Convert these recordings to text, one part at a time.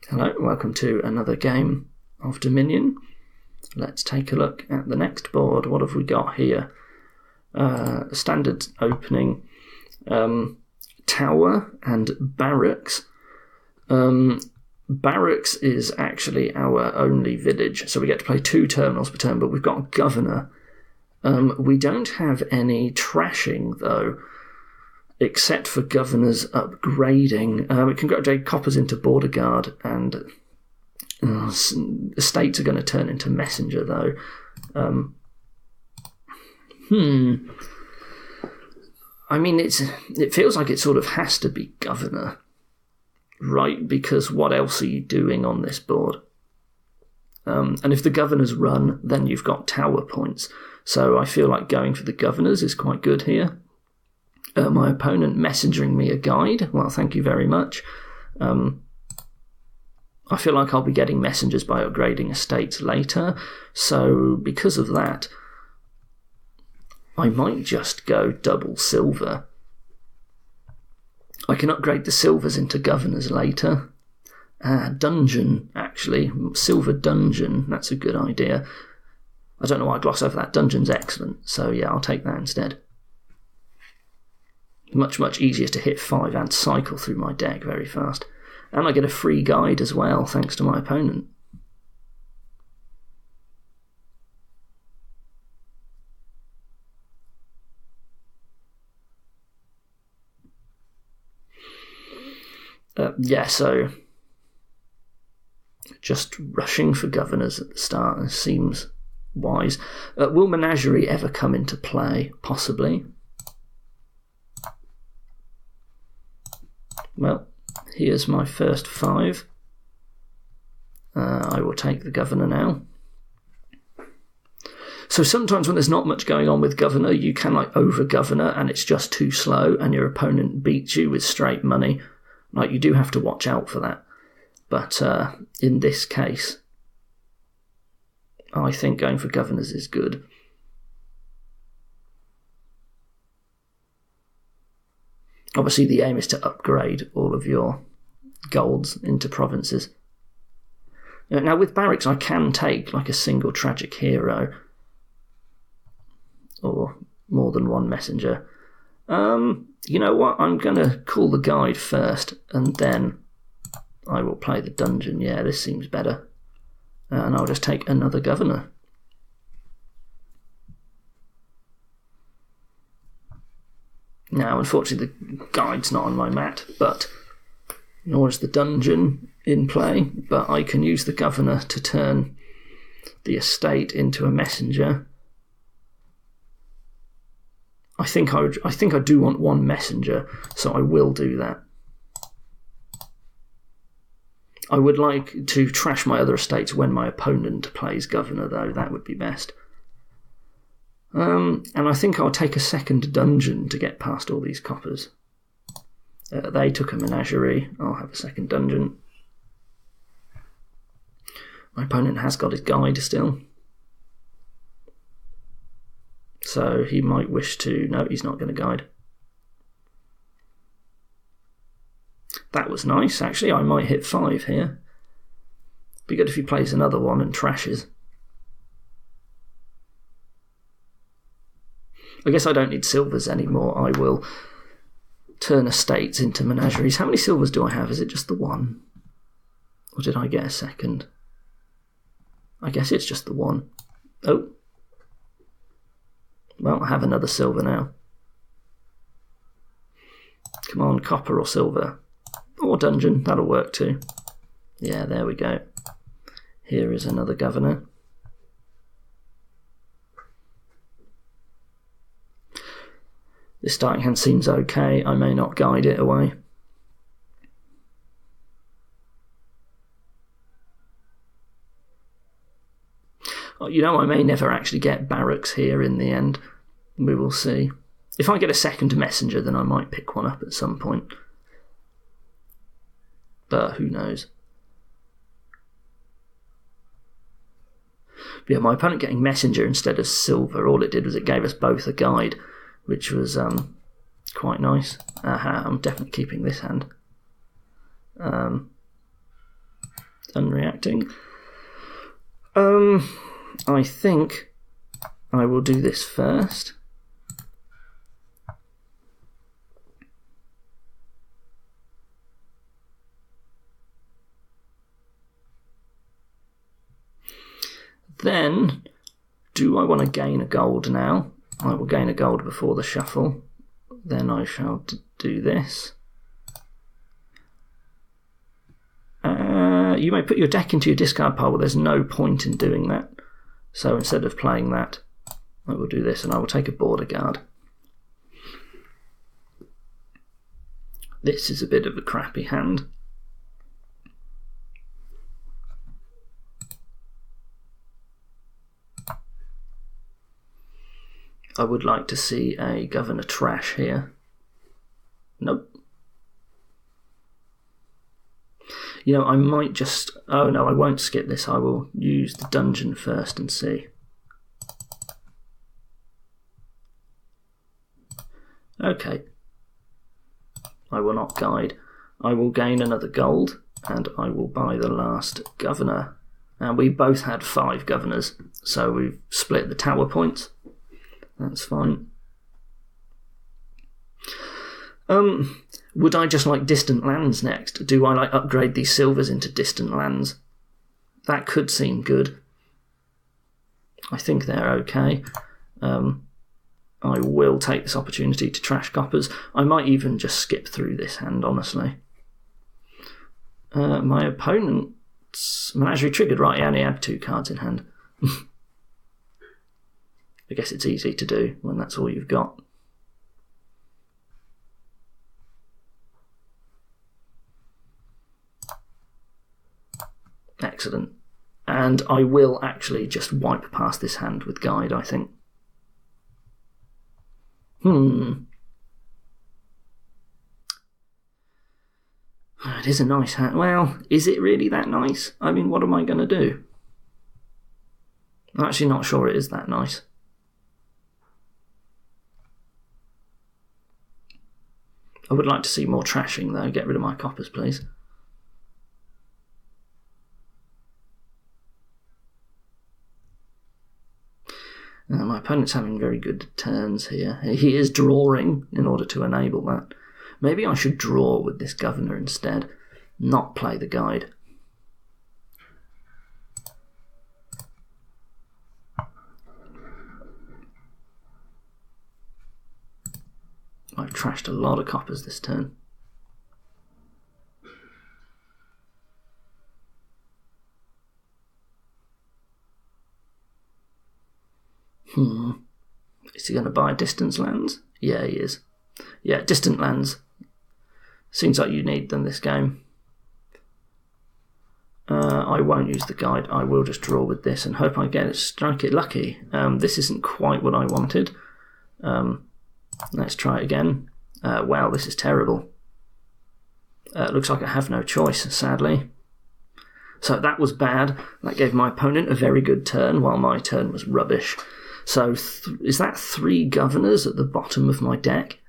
Hello, welcome to another game of Dominion. Let's take a look at the next board. What have we got here? Standard opening, tower and barracks. Barracks is actually our only village, so we get to play 2 terminals per turn, but we've got Guv'nor. We don't have any trashing, though, except for Guv'nor's upgrading. We can upgrade coppers into border guard, and estates are going to turn into messenger, though. I mean, it feels like it sort of has to be Guv'nor, right? Because what else are you doing on this board? And if the Guv'nor's run, then you've got tower points. So I feel like going for the Guv'nor's is quite good here. My opponent messengering me a guide. Well, thank you very much. I feel like I'll be getting messengers by upgrading estates later. So because of that, I might just go double silver. I can upgrade the silvers into Guv'nor's later. Dungeon, actually. Silver dungeon. That's a good idea. I don't know why I gloss over that. Dungeon's excellent. So yeah, I'll take that instead. Much, much easier to hit 5 and cycle through my deck very fast. And I get a free guide as well, thanks to my opponent. So just rushing for Guv'nors at the start seems wise. Will Menagerie ever come into play? Possibly. Well, here's my first 5. I will take the Guv'nor now. So sometimes when there's not much going on with Guv'nor, you can over Guv'nor and it's just too slow and your opponent beats you with straight money. You do have to watch out for that. But in this case, I think going for Guv'nors is good. Obviously, the aim is to upgrade all of your golds into provinces. Now, with barracks, I can take a single tragic hero or more than one messenger. You know what? I'm going to call the guide first, and then I will play the dungeon. Yeah, this seems better. And I'll just take another Guv'nor. Now, unfortunately, the guide's not on my mat, but nor is the dungeon in play. But I can use the Guv'nor to turn the estate into a messenger. I think I do want one messenger, so I will do that. I would like to trash my other estates when my opponent plays Guv'nor, though. That would be best. And I think I'll take a second dungeon to get past all these coppers. They took a menagerie. I'll have a second dungeon. My opponent has got his guide still. So he might wish to... No, he's not going to guide. That was nice, actually. I might hit 5 here. Be good if he plays another one and trashes. I guess I don't need silvers anymore. I will turn estates into menageries. How many silvers do I have? Is it just the 1? Or did I get a second? I guess it's just the 1. Oh. Well, I have another silver now. Come on, copper or silver. Or dungeon, that'll work too. Yeah, there we go. Here is another Guv'nor. This starting hand seems okay. I may not guide it away. I may never actually get barracks here in the end. We will see. If I get a second messenger, then I might pick one up at some point. But who knows? But yeah, my opponent getting messenger instead of silver, all it did was it gave us both a guide, which was quite nice. I'm definitely keeping this hand. unreacting. I think I will do this first. Then, do I want to gain a gold now? I will gain a gold before the shuffle. Then I shall do this. You may put your deck into your discard pile, but there's no point in doing that. So instead of playing that, I will do this, and I will take a border guard. This is a bit of a crappy hand. I would like to see a Guv'nor trash here. Nope. You know, I might just... Oh no, I won't skip this. I will use the dungeon first and see. Okay. I will not guide. I will gain another gold, and I will buy the last Guv'nor. And we both had 5 Guv'nors, so we've split the tower points. That's fine. Would I just like distant lands next? Do I like upgrade these silvers into distant lands? That could seem good. I think they're okay. I will take this opportunity to trash coppers. I might even just skip through this hand, honestly. My opponent's menagerie triggered. Right, he only had 2 cards in hand. I guess it's easy to do when that's all you've got. Excellent. And I will actually just wipe past this hand with guide, I think. It is a nice hand. Well, is it really that nice? I mean, what am I going to do? I'm actually not sure it is that nice. I would like to see more trashing, though. Get rid of my coppers, please. My opponent's having very good turns here. He is drawing in order to enable that. Maybe I should draw with this Guv'nor instead, not play the guide. I've trashed a lot of coppers this turn. Is he going to buy distance lands? Yeah, he is. Yeah, distant lands. Seems like you need them this game. I won't use the guide. I will just draw with this and hope I get it. Strike it lucky. This isn't quite what I wanted. Let's try it again. Wow, this is terrible. Looks like I have no choice, sadly. So that was bad. That gave my opponent a very good turn, while my turn was rubbish. So is that 3 Guv'nors at the bottom of my deck?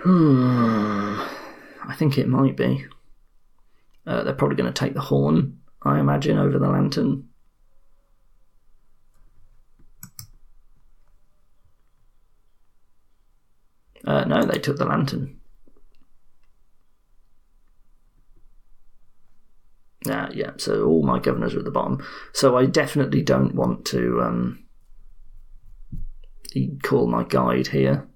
I think it might be. They're probably going to take the horn, I imagine, over the lantern. No, they took the lantern. Yeah, so all my Guv'nors are at the bottom. So I definitely don't want to call my guide here,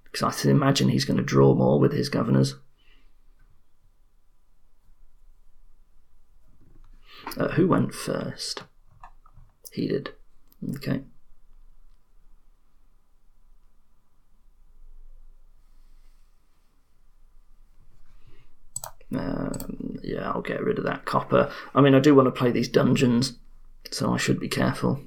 because I imagine he's going to draw more with his Guv'nors. Who went first? He did. Okay. Yeah, I'll get rid of that copper. I mean, I do want to play these dungeons, so I should be careful.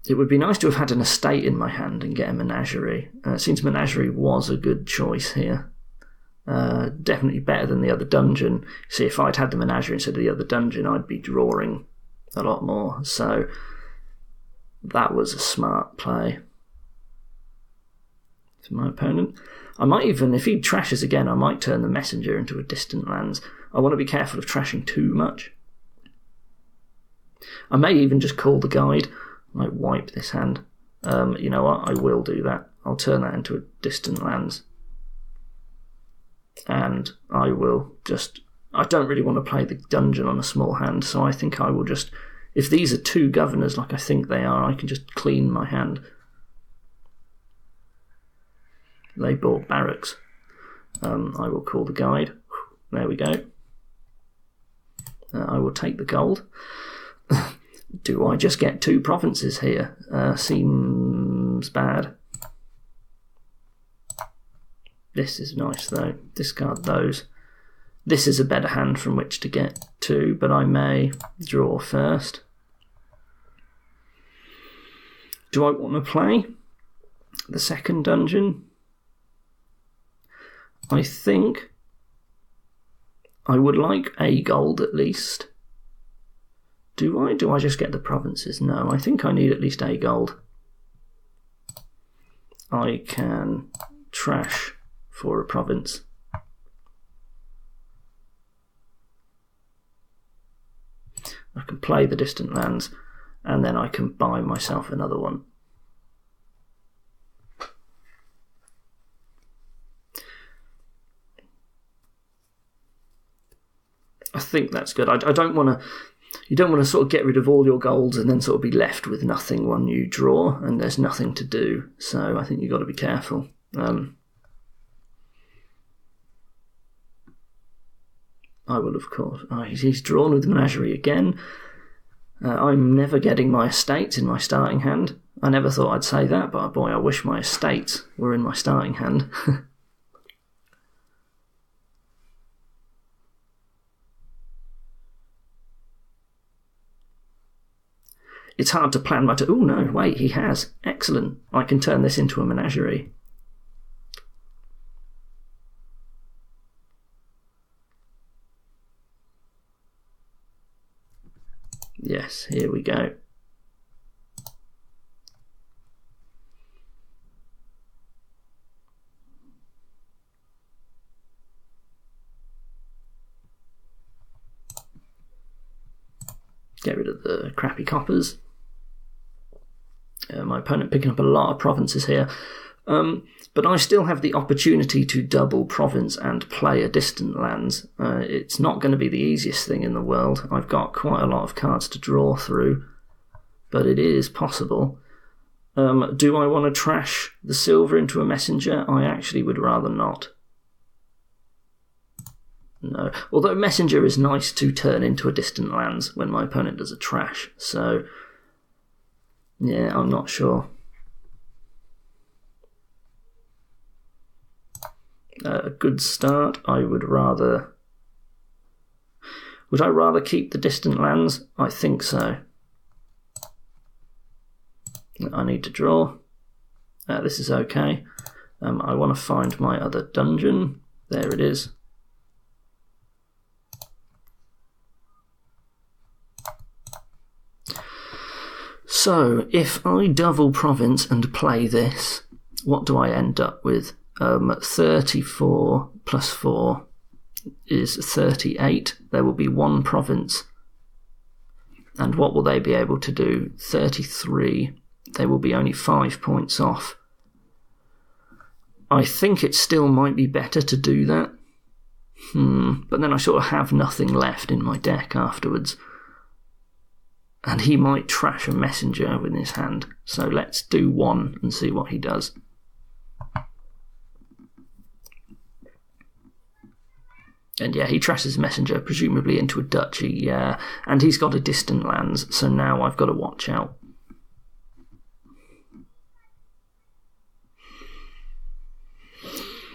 It would be nice to have had an estate in my hand and get a menagerie. It seems menagerie was a good choice here. Definitely better than the other dungeon. See, if I'd had the menagerie instead of the other dungeon, I'd be drawing a lot more. So that was a smart play. for my opponent. I might even, if he trashes again, I might turn the messenger into a distant lands. I want to be careful of trashing too much. I may even just call the guide. I might wipe this hand. You know what? I will do that. I'll turn that into a distant lands. And I will just... I don't really want to play the dungeon on a small hand, so I think I will just... If these are 2 governors, like I think they are, I can just clean my hand. They bought barracks. I will call the guide. There we go. I will take the gold. Do I just get 2 provinces here? Seems bad. This is nice though. Discard those. This is a better hand from which to get 2, but I may draw first. Do I want to play the second dungeon? I think I would like a gold at least. Do I? Do I just get the provinces? No, I think I need at least a gold. I can trash for a province. I can play the distant lands, and then I can buy myself another one. I think that's good. I don't want to... You don't want to sort of get rid of all your golds and then sort of be left with nothing when you draw, and there's nothing to do. So I think you've got to be careful. I will, of course... Oh, he's drawn with the menagerie again. I'm never getting my estates in my starting hand. I never thought I'd say that, but boy, I wish my estates were in my starting hand. It's hard to plan my... Oh, no, wait, he has. Excellent. I can turn this into a menagerie. Yes, here we go. Get rid of the crappy coppers. My opponent picking up a lot of provinces here. But I still have the opportunity to double province and play a distant lands. It's not going to be the easiest thing in the world. I've got quite a lot of cards to draw through, but it is possible. Do I want to trash the silver into a messenger? I actually would rather not. No. Although messenger is nice to turn into a distant lands when my opponent does a trash, so yeah, I'm not sure. A good start. I would rather... Would I rather keep the distant lands? I think so. I need to draw. This is okay. I want to find my other dungeon. There it is. So, if I double province and play this, what do I end up with? 34 plus 4 is 38. There will be 1 province. And what will they be able to do? 33. They will be only 5 points off. I think it still might be better to do that. But then I sort of have nothing left in my deck afterwards. And he might trash a messenger with his hand. So let's do 1 and see what he does. And yeah, he trashes messenger, presumably into a duchy, yeah. And he's got a distant lands, so now I've got to watch out.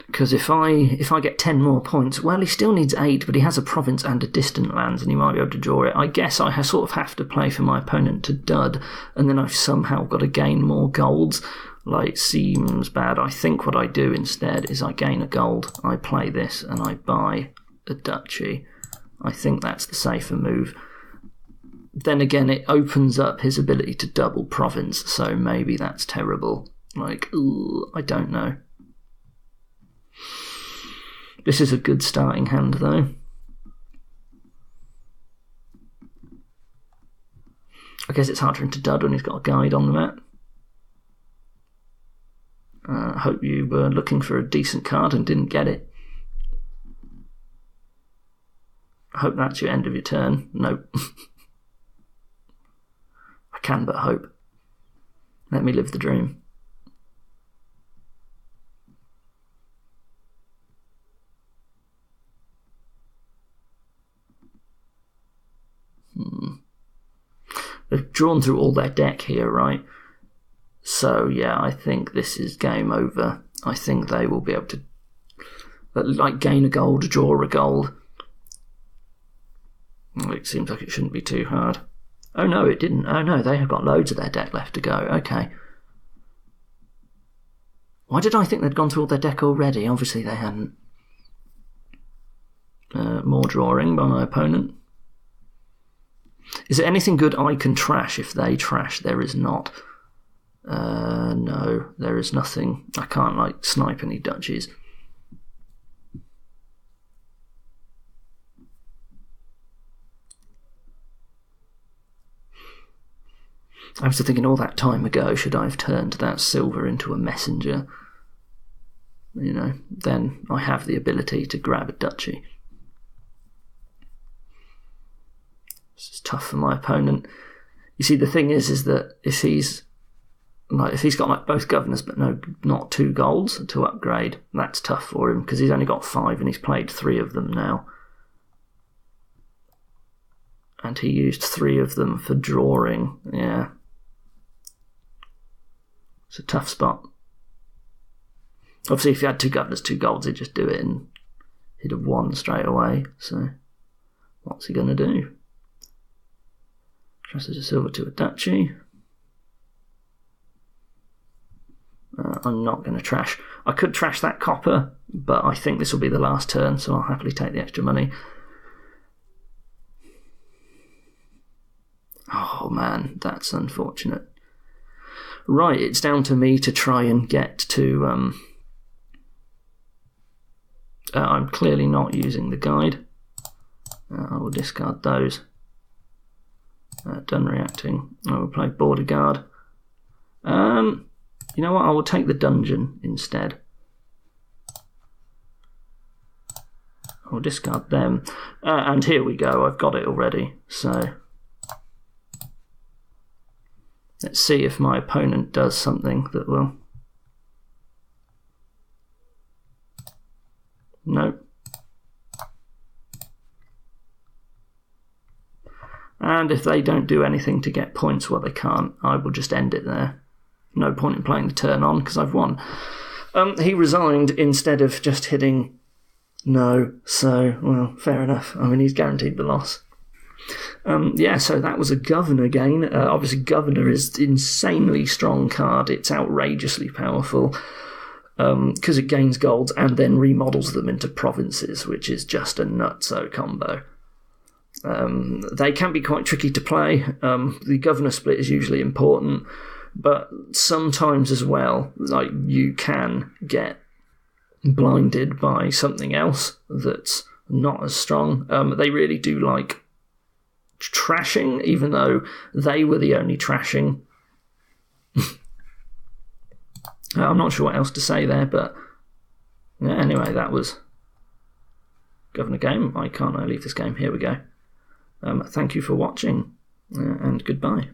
Because if I get 10 more points, well, he still needs 8, but he has a province and a distant lands, and he might be able to draw it. I guess I sort of have to play for my opponent to dud, and then I've somehow got to gain more golds. Like, seems bad. I think what I do instead is I gain a gold, I play this, and I buy a duchy. I think that's the safer move. Then again, it opens up his ability to double province, so maybe that's terrible. Like, I don't know. This is a good starting hand, though. I guess it's hard for him to dud when he's got a guide on the mat. Hope you were looking for a decent card and didn't get it. I hope that's your end of your turn. Nope. I can but hope. Let me live the dream. They've drawn through all their deck here, right? So, yeah, I think this is game over. I think they will be able to, like, gain a gold, draw a gold. It seems like it shouldn't be too hard. Oh, no, it didn't. Oh, no, they have got loads of their deck left to go. Okay. Why did I think they'd gone through all their deck already? Obviously, they hadn't. More drawing by my opponent. Is there anything good I can trash if they trash? There is not. No, there is nothing. I can't, like, snipe any duchies. I was thinking all that time ago, should I have turned that silver into a messenger? You know, then I have the ability to grab a duchy. This is tough for my opponent. You see, the thing is that if he's got like both governors but not 2 golds to upgrade, that's tough for him because he's only got 5 and he's played 3 of them now. And he used 3 of them for drawing. Yeah. It's a tough spot. Obviously, if he had 2 governors, 2 golds, he'd just do it and he'd have won straight away. So, what's he going to do? Trusses a silver to a duchy. I'm not going to trash. I could trash that copper, but I think this will be the last turn, so I'll happily take the extra money. Oh man, that's unfortunate. Right, it's down to me to try and get to... I'm clearly not using the guide. I will discard those. Done reacting. I will play border guard. You know what? I will take the dungeon instead. I'll discard them. And here we go. I've got it already. So let's see if my opponent does something that will... Nope. And if they don't do anything to get points, well, they can't. I will just end it there. No point in playing the turn on because I've won. He resigned instead of just hitting no. So, well, fair enough. I mean, he's guaranteed the loss. Yeah, so that was a Guv'nor gain. Obviously, Guv'nor is an insanely strong card. It's outrageously powerful because it gains golds and then remodels them into provinces, which is just a nutso combo. They can be quite tricky to play. The Guv'nor split is usually important, but sometimes as well, like, you can get blinded by something else that's not as strong. They really do like trashing, even though they were the only trashing. I'm not sure what else to say there, but yeah, anyway, that was Guv'nor game. I can't leave this game. Here we go. Thank you for watching, and goodbye.